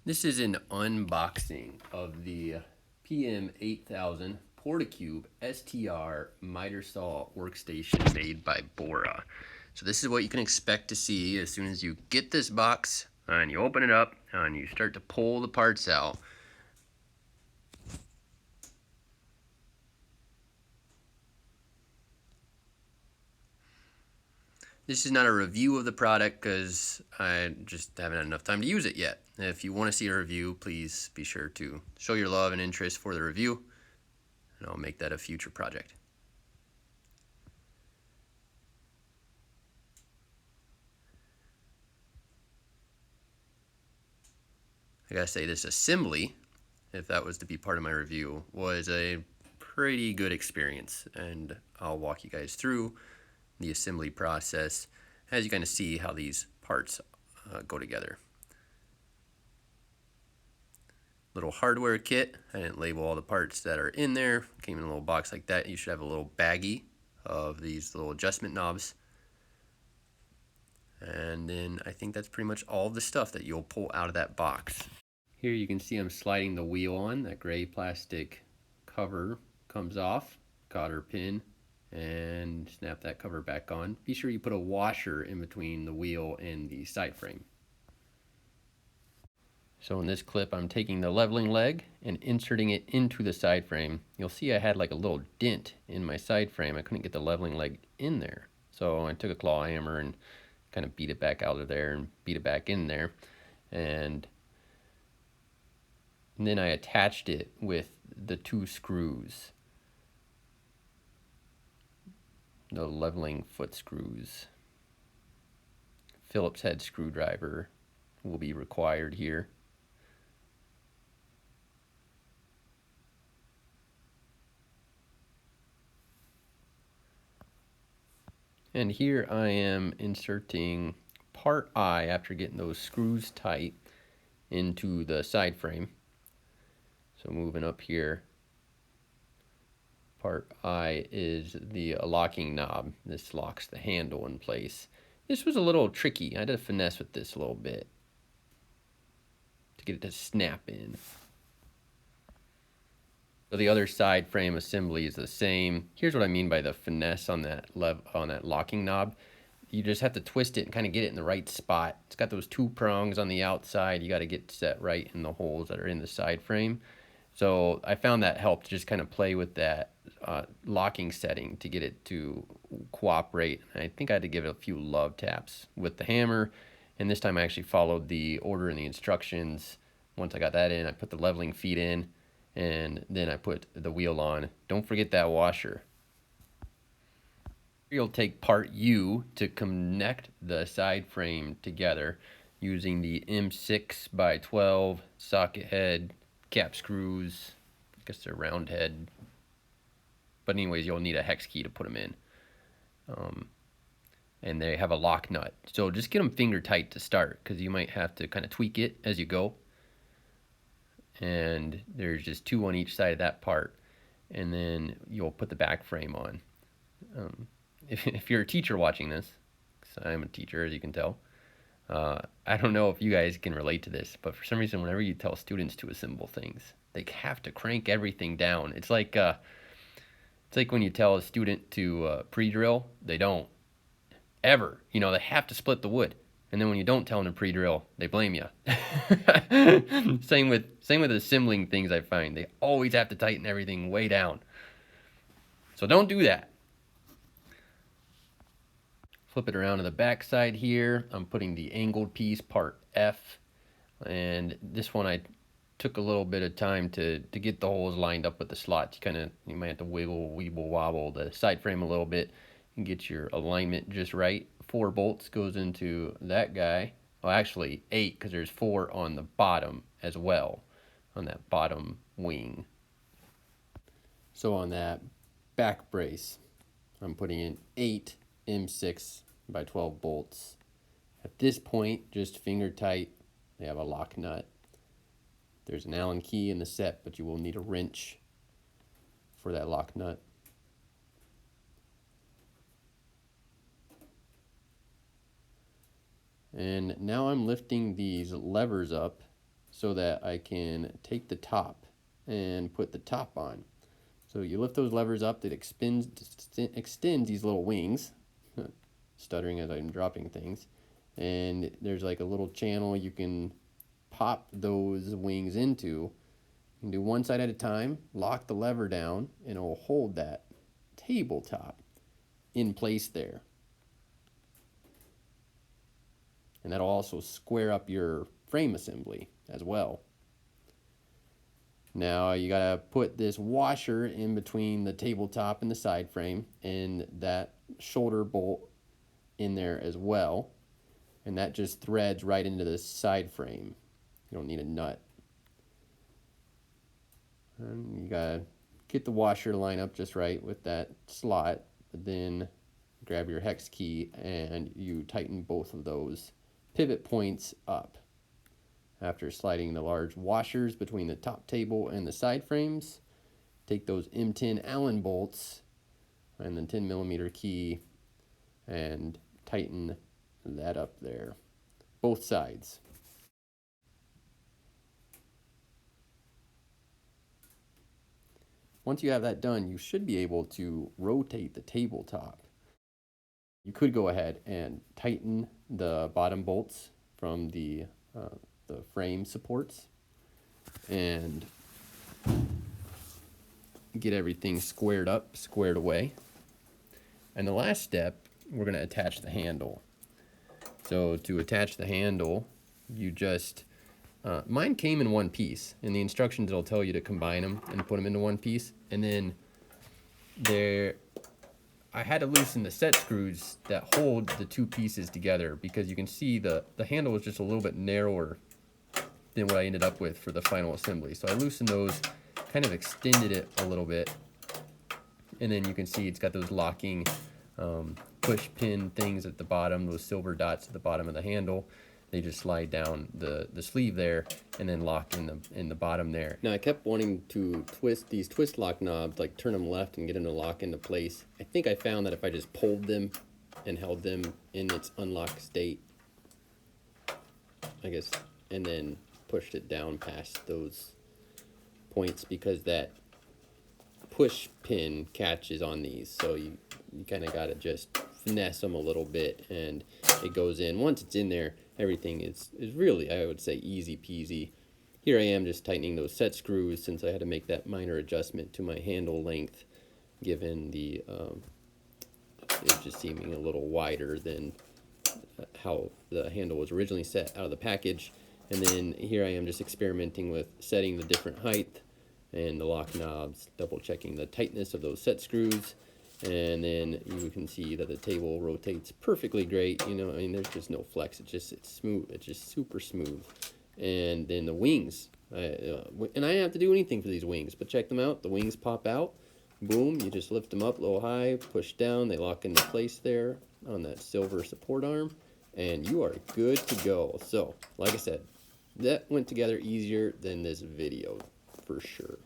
This is an unboxing of the PM-8000 Portacube STR miter saw workstation made by Bora. So this is what you can expect to see as soon as you get this box and you open it up and you start to pull the parts out. This is not a review of the product because I just haven't had enough time to use it yet. If you want to see a review, please be sure to show your love and interest for the review, and I'll make that a future project. I gotta say, this assembly, if that was to be part of my review, was a pretty good experience, and I'll walk you guys through the assembly process as you kind of see how these parts go together. Little hardware kit. I didn't label all the parts that are in there. Came in a little box like that. You should have a little baggie of these little adjustment knobs. And then I think that's pretty much all the stuff that you'll pull out of that box. Here you can see I'm sliding the wheel on. That gray plastic cover comes off, cotter pin, and snap that cover back on. Be sure you put a washer in between the wheel and the side frame. So in this clip, I'm taking the leveling leg and inserting it into the side frame. You'll see I had like a little dent in my side frame. I couldn't get the leveling leg in there. So I took a claw hammer and kind of beat it back out of there and beat it back in there. And then I attached it with the 2 screws, the leveling foot screws. Phillips head screwdriver will be required here. And here I am inserting part I, after getting those screws tight, into the side frame. So moving up here, part I is the locking knob. This locks the handle in place. This was a little tricky. I had to finesse with this a little bit to get it to snap in. So the other side frame assembly is the same. Here's what I mean by the finesse on that locking knob. You just have to twist it and kind of get it in the right spot. It's got those 2 prongs on the outside. You got to get set right in the holes that are in the side frame. So I found that helped just kind of play with that locking setting to get it to cooperate. I think I had to give it a few love taps with the hammer, and this time I actually followed the order and the instructions. Once I got that in, I put the leveling feet in, and then I put the wheel on. Don't forget that washer. You'll take part U to connect the side frame together using the M6x12 socket head cap screws. I guess they're round head, but anyways, you'll need a hex key to put them in. And they have a lock nut, so just get them finger tight to start, because you might have to kind of tweak it as you go. And there's just 2 on each side of that part, and then you'll put the back frame on. If you're a teacher watching this, because I'm a teacher, as you can tell, I don't know if you guys can relate to this, but for some reason, whenever you tell students to assemble things, they have to crank everything down. It's like when you tell a student to pre-drill, they don't ever. You know, they have to split the wood. And then when you don't tell them to pre-drill, they blame you. Same with assembling things, I find. They always have to tighten everything way down. So don't do that. Flip it around to the back side here. I'm putting the angled piece, part F. And this one I took a little bit of time to get the holes lined up with the slots. You might have to wiggle, weeble, wobble the side frame a little bit and get your alignment just right. 4 bolts goes into that guy. Well, actually 8, because there's 4 on the bottom as well, on that bottom wing. So on that back brace, I'm putting in 8 M6x12 bolts. At this point, just finger tight. They have a lock nut. There's an Allen key in the set, but you will need a wrench for that lock nut. And now I'm lifting these levers up so that I can take the top and put the top on. So you lift those levers up, it extends these little wings, stuttering as I'm dropping things, and there's like a little channel you can pop those wings into. You can do one side at a time, lock the lever down, and it will hold that tabletop in place there. And that'll also square up your frame assembly as well. Now you gotta put this washer in between the tabletop and the side frame, and that shoulder bolt in there as well, and that just threads right into the side frame. You don't need a nut. And you gotta get the washer to line up just right with that slot, then grab your hex key and you tighten both of those pivot points up. After sliding the large washers between the top table and the side frames, take those M10 Allen bolts and the 10mm key and tighten that up there, both sides. Once you have that done, you should be able to rotate the tabletop. You could go ahead and tighten the bottom bolts from the frame supports and get everything squared up, squared away. And the last step, we're going to attach the handle. So to attach the handle, you just, mine came in one piece. In the instructions, it'll tell you to combine them and put them into one piece. And then I had to loosen the set screws that hold the two pieces together, because you can see the handle was just a little bit narrower than what I ended up with for the final assembly. So I loosened those, kind of extended it a little bit, and then you can see it's got those locking push pin things at the bottom, those silver dots at the bottom of the handle. They just slide down the sleeve there and then lock in the bottom there. Now I kept wanting to twist these twist lock knobs, like turn them left and get them to lock into place. I think I found that if I just pulled them and held them in its unlocked state, I guess, and then pushed it down past those points, because that push pin catches on these, so you kind of got to just finesse them a little bit and it goes in. Once it's in there, everything is really, I would say, easy peasy. Here I am just tightening those set screws, since I had to make that minor adjustment to my handle length, given the it just seeming a little wider than how the handle was originally set out of the package. And then here I am just experimenting with setting the different height and the lock knobs, double checking the tightness of those set screws. And then you can see that the table rotates perfectly great. You know, I mean, there's just no flex. It's smooth. It's just super smooth. And then the wings, and I didn't have to do anything for these wings, but check them out. The wings pop out. Boom, you just lift them up a little high, push down, they lock into place there on that silver support arm, and you are good to go. So, like I said, that went together easier than this video, for sure.